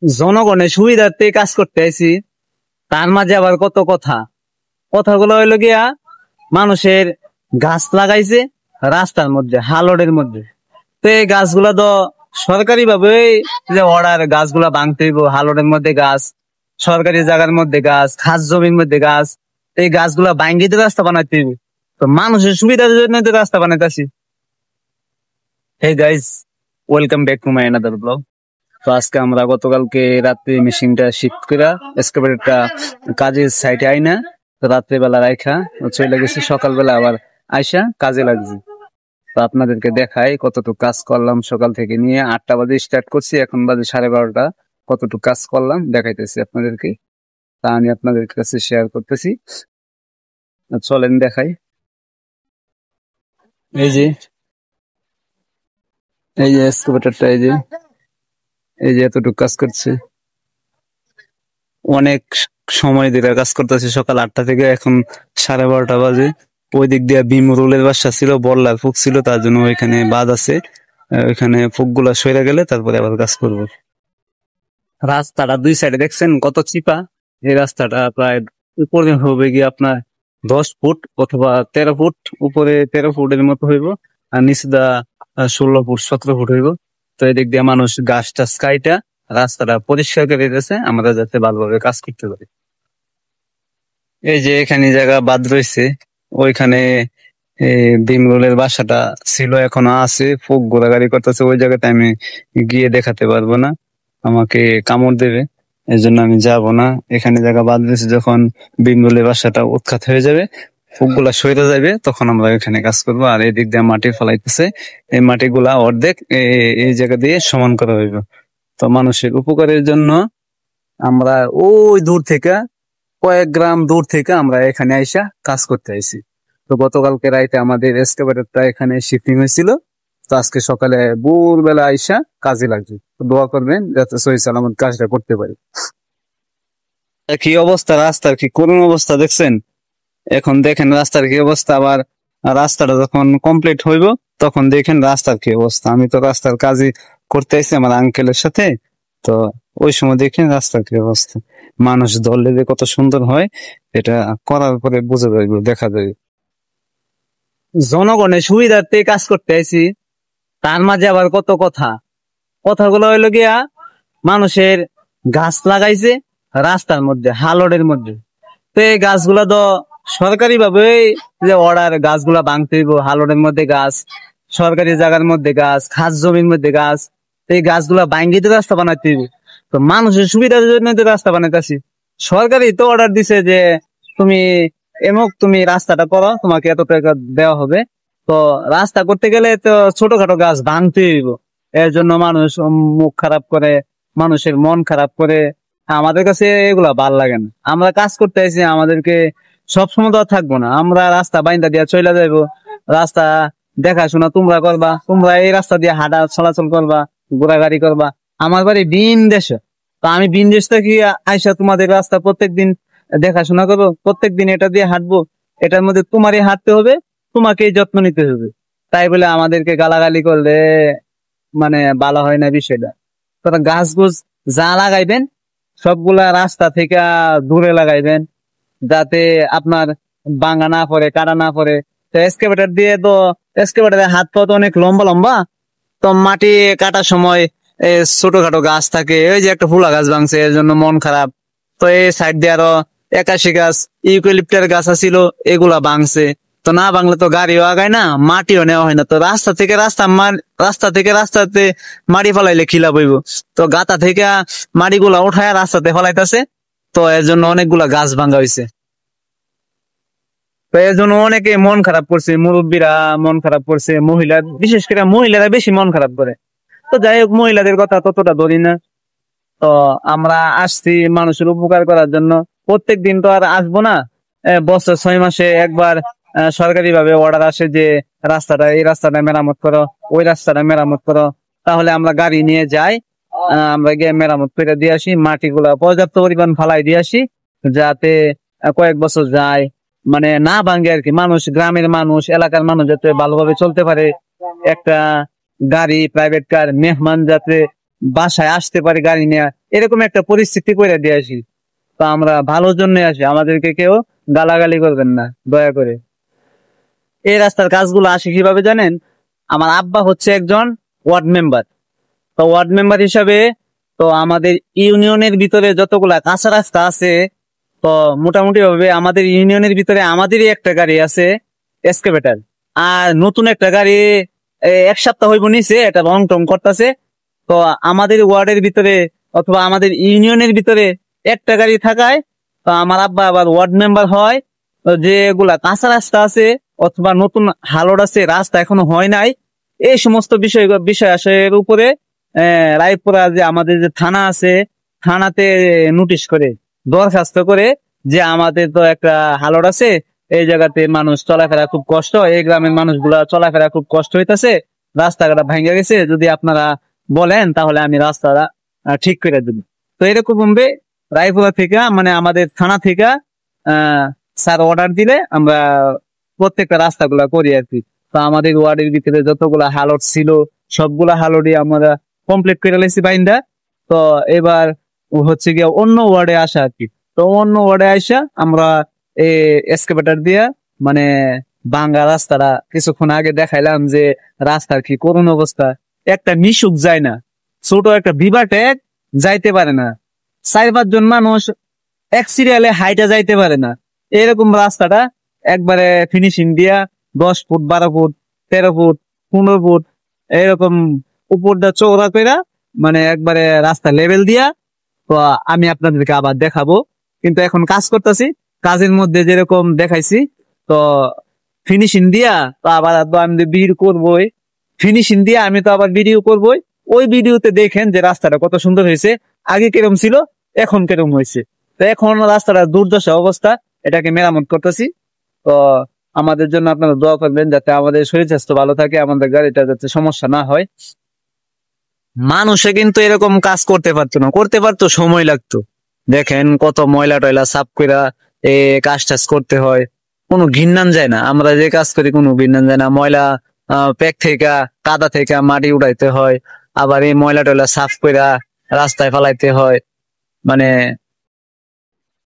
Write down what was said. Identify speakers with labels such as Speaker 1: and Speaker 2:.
Speaker 1: জনগণের সুবিধার্থে কাজ করতে আইছি, তার মাঝে আবার কত কথাগুলো হইলো গিয়া মানুষের গাছ লাগাইছে রাস্তার মধ্যে, হালরের মধ্যে। তো এই গাছগুলা তো সরকারি ভাবে যে অর্ডার, গাছগুলা ভাঙতে হইব, হালরের মধ্যে গাছ, সরকারি জায়গার মধ্যে গাছ, খাস জমির মধ্যে গাছ, এই গাছগুলা ভাঙ্গিতে রাস্তা বানাইতে হইব। তো মানুষের সুবিধার জন্য তো রাস্তা বানাইতেছি। Hey guys, welcome back to my another blog. তো আজকে আমরা গতকালকে রাত্রে মেশিনটা শিফট করে এক্সকাভেটরটা কাজের সাইটে আইনা রাত্রেবেলা রাইখা চলে গেছি, সকালবেলা আবার আইসা কাজে লাগছে। তো আপনাদেরকে দেখাই কতটুকু কাজ করলাম। সকাল থেকে নিয়ে 8টা বাজে স্টার্ট করছি, এখন বাজে 12:30। কতটুকু কাজ করলাম দেখাইতেছি আপনাদেরকে, তা আমি আপনাদের কাছে শেয়ার করতেছি। চলেন দেখাই। এই যে এক্সকাভেটরটা, এই যে এতটুকু কাজ করছে, অনেক সময় ধরে কাজ করতেছে। সকাল 8টা থেকে এখন 12:30 বাজে। ওই দিক দিয়ে বিম রোলের বাসা ছিল, বল্লার ফুক ছিল, তার জন্য ওইখানে বাদ আছে। ওইখানে ফুক গুলা সরে গেলে তারপরে আবার কাজ করবো। রাস্তাটা দুই সাইডে দেখছেন কত চিপা। এই রাস্তাটা প্রায় উপরে হবে গিয়ে আপনার 10 ফুট অথবা 13 ফুট, উপরে 13 ফুটের মতো হইব, আর নিচে 16 ফুট 17 ফুট হইব। তো এদিক দিয়ে মানুষ গাছ টাছ কাইটা রাস্তাটা পরিষ্কার করে দিতেছে, আমরা যাতে ভালোভাবে কাজ করতে পারি। এই যে এখানে জায়গা বাদ রয়েছে, ওইখানে ডিম রোলের বাসাটা ছিল, এখনো আছে, ফুক ঘোরাঘুরি করতেছে। ওই জায়গাতে আমি গিয়ে দেখাতে পারবো না, আমাকে কামড় দেবে, এই জন্য আমি যাব না। এখানে জায়গা বাদ রয়েছে, যখন ডিম রোলের বাসাটা উৎখাত হয়ে যাবে, ফুক গুলা সরে যাবে, তখন আমরা এখানে কাজ করবো। আর এদিক দিয়ে মাটি ফেলাইতেছে, এই মাটিগুলা অর্ধেক এই জায়গা দিয়ে সমান করা হইব। তো মানুষের উপকারের জন্য আমরা ওই দূর থেকে, কয়েক গ্রাম দূর থেকে আমরা এখানে আইসা কাজ করতে আইছি। তো গতকালকে রাইতে আমাদের এক্সকাভেটরটা এখানে শিফটিং হয়েছিল, তো আজকে সকালে ভোরবেলা আইসা কাজে লাগছে। তো দোয়া করবেন যাতে সহি সালামত কাজটা করতে পারি। কি অবস্থা রাস্তার, কি করুণ অবস্থা দেখছেন। এখন দেখেন রাস্তার কি অবস্থা। আবার রাস্তাটা যখন কমপ্লিট হইব তখন দেখেন রাস্তার কি অবস্থা। আমি তো রাস্তার কাজই করতে আইছি আমার আঙ্কেলের সাথে, তো ওই সময় দেখেন রাস্তার কি অবস্থা। মানুষ ধরলে যে কত সুন্দর হয়, এটা করার পরে বোঝা যাবে, দেখা যাবে। জনগণের সুবিধার্থে কাজ করতে আইছি, তার মাঝে আবার কত কথাগুলো হইলো গিয়া মানুষের গাছ লাগাইছে রাস্তার মধ্যে, হালরের মধ্যে। তো এই গাছগুলা তো সরকারি ভাবে যে অর্ডার, গাছগুলা ভাঙতে হইব, হালরের মধ্যে গাছ, সরকারি জায়গার মধ্যে গাছ, খাস জমির মধ্যে গাছ, এই গাছগুলা ভাঙ্গিতে রাস্তা বানাইতে হইব। তো মানুষের সুবিধার জন্য তো রাস্তা বানাইতেছি। সরকারি তো অর্ডার দিছে যে তুমি তুমি রাস্তাটা করো, তোমাকে এত টাকা দেওয়া হবে। তো রাস্তা করতে গেলে তো ছোটখাটো গাছ ভাঙতে হইব, এর জন্য মানুষ মুখ খারাপ করে, মানুষের মন খারাপ করে। আমাদের কাছে এগুলা ভাল লাগে না। আমরা কাজ করতে আইছি, আমাদেরকে সবসময় তো আর থাকবো না, আমরা রাস্তা বাইন্দা দিয়া চলে যাইবো। রাস্তা দেখাশোনা তোমরা করবা, তোমরা এই রাস্তা দিয়ে হাঁটা চলাচল করবা, ঘোরাঘুরি করবা। আমার বাড়ি ভিন দেশে, তো আমি ভিন দেশ থেকে আইসা তোমাদের রাস্তা প্রত্যেকদিন দেখাশোনা করবো, প্রত্যেকদিন এটা দিয়ে হাঁটবো। এটার মধ্যে তোমারই হাঁটতে হবে, তোমাকেই যত্ন নিতে হবে। তাই বলে আমাদেরকে গালাগালি করলে মানে ভালো হয় না বিষয়টা। তোরা গাছ গুছ যা লাগাইবেন সবগুলা রাস্তা থেকে দূরে লাগাইবেন, যাতে আপনার ভাঙা না পড়ে, কাটা না পড়ে। তো এক্সকাভেটর দিয়ে তো, এক্সকাভেটরের হাত পা তো অনেক লম্বা লম্বা, তো মাটি কাটার সময় ছোটখাটো গাছ থাকে। ওই যে একটা ফুলা গাছ ভাঙছে, এর জন্য মন খারাপ। তো এই সাইড দিয়ে আরো 81 গাছ, ইউক্যালিপ্টার গাছ ছিল, এগুলা ভাঙছে। তো না ভাঙলে তো গাড়িও আগায় না, মাটিও নেওয়া হয় না। তো রাস্তা থেকে রাস্তাতে মাটি ফেলাইলে খিলা বইব। তো গাতা থেকে মাটিগুলা উঠায় রাস্তাতে ফেলাইতেছে, তো এর জন্য অনেকগুলা গাছ ভাঙা হয়েছে। তো এর জন্য অনেকে মন খারাপ করছে, মুরব্বীরা মন খারাপ করছে, মহিলা, বিশেষ করে মহিলারা বেশি মন খারাপ করে। তো যাই হোক, মহিলাদের কথা ততটা ধরি না। তো আমরা আসছি মানুষের উপকার করার জন্য। প্রত্যেক দিন তো আর আসবো না, বছর 6 মাসে একবার সরকারি ভাবে অর্ডার আসে যে এই রাস্তাটা মেরামত করো, ওই রাস্তাটা মেরামত করো। তাহলে আমরা গাড়ি নিয়ে যাই, আমরা গিয়ে মেরামত করে দিয়ে আসি, মাটিগুলা পর্যাপ্ত পরিমাণ ফালাই দিয়ে আসি, যাতে কয়েক বছর যায়, মানে না ভাঙে আর কি। মানুষ, গ্রামের মানুষ, এলাকার মানুষ যাতে ভালোভাবে চলতে পারে। একটা গাড়ি, প্রাইভেট কার, মেহমান যাতে বাসায় আসতে পারি গাড়ি নিয়ে, এরকম একটা পরিস্থিতি করে দিয়ে আসি। তো আমরা ভালোর জন্য আসি, আমাদেরকে কেউ গালাগালি করবেন না দয়া করে। এই রাস্তার কাজগুলো আসে কিভাবে জানেন? আমার আব্বা হচ্ছে একজন ওয়ার্ড মেম্বার। তো ওয়ার্ড মেম্বার হিসাবে তো আমাদের ইউনিয়নের ভিতরে যতগুলা কাঁচা রাস্তা আছে, তো মোটামুটি ভাবে আমাদের ইউনিয়নের ভিতরে আমাদেরই একটা গাড়ি আছে এক্সকেভেটর। আর নতুন একটা গাড়ি এক সপ্তাহ হইব নিছে, এটা রং টং করতেছে। তো আমাদের ওয়ার্ডের ভিতরে অথবা আমাদের ইউনিয়নের ভিতরে একটা গাড়ি থাকায়, তো আমার আব্বা আবার ওয়ার্ড মেম্বার হয়। তো যেগুলা কাঁচা রাস্তা আছে অথবা নতুন হালট আছে, রাস্তা এখনো হয় নাই, এই সমস্ত বিষয় আশয়ের উপরে রায়পুরা যে আমাদের যে থানা আছে, থানাতে নোটিশ করে দরখাস্ত করে যে আমাদের তো একটা হালট আছে, এই জায়গাতে মানুষ চলাফেরা খুব কষ্ট, এই গ্রামের মানুষগুলা চলাফেরা খুব কষ্ট হইতাছে, রাস্তাঘাট ভাঙ্গা গেছে, যদি আপনারা বলেন তাহলে আমি রাস্তাটা ঠিক করে দেব। তো এরকম ভাবে রায়পুরা থেকে মানে আমাদের থানা থেকে স্যার অর্ডার দিলে আমরা প্রত্যেকটা রাস্তাগুলা করি আর কি। তো আমাদের ওয়ার্ডের ভিতরে যতগুলা হালট ছিল সবগুলা হালটই আমরা কমপ্লিট করে লেছি বাইন্দা। তো এবার হচ্ছে গিয়ে অন্য ওয়ার্ডে আসা আর কি। তো অন্য ওয়ার্ডে আসা আমরা এই এক্সকেভেটর দিয়া মানে ভাঙ্গা রাস্তাটা কিছুক্ষণ আগে দেখাইলাম যে রাস্তার কি করুণ অবস্থা, একটা নিশুক যায় না, ছোট একটা বিভা ট্যাগ যাইতে পারে না, 4-5 জন মানুষ এক সিরিয়ালে হাইটা যাইতে পারে না, এরকম রাস্তাটা একবারে ফিনিশিং দিয়া 10 ফুট 12 ফুট 13 ফুট 15 ফুট এরকম উপরটা চওড়া কইরা মানে একবারে রাস্তা লেভেল দিয়া। তো আমি আপনাদেরকে আবার দেখাবো, কিন্তু এখন কাজ করতেছি, কাজের মধ্যে যেরকম দেখাইছি তো ফিনিশিং দিয়া তো আবার তো আমি ভিডিও করবোই, ফিনিশিং দিয়া আমি তো আবার ভিডিও করবোই। ওই ভিডিওতে দেখেন যে রাস্তাটা কত সুন্দর হয়েছে, আগে কিরম ছিল এখন কিরম হয়েছে। তো এখন রাস্তাটা দুর্দশা অবস্থা, এটাকে মেরামত করতেছি। তো আমাদের জন্য আপনারা দোয়া করবেন যাতে আমাদের শরীর স্বাস্থ্য ভালো থাকে, আমাদের গাড়িটা যাতে সমস্যা না হয়। মানুষে কিন্তু এরকম কাজ করতে পারতো না, করতে পারতো সময় লাগতো। দেখেন কত ময়লা টয়লা সাফ কইরা এ কাজ টাজ করতে হয়, কোনো ঘিন্নান যায় না। আমরা যে কাজ করি কোনো ঘিন্নান যায় না। ময়লা প্যাক থেকে কাদা থেকে মাটি উঠাইতে হয়, আবার এই ময়লা টয়লা সাফ কইরা রাস্তায় ফেলাইতে হয়, মানে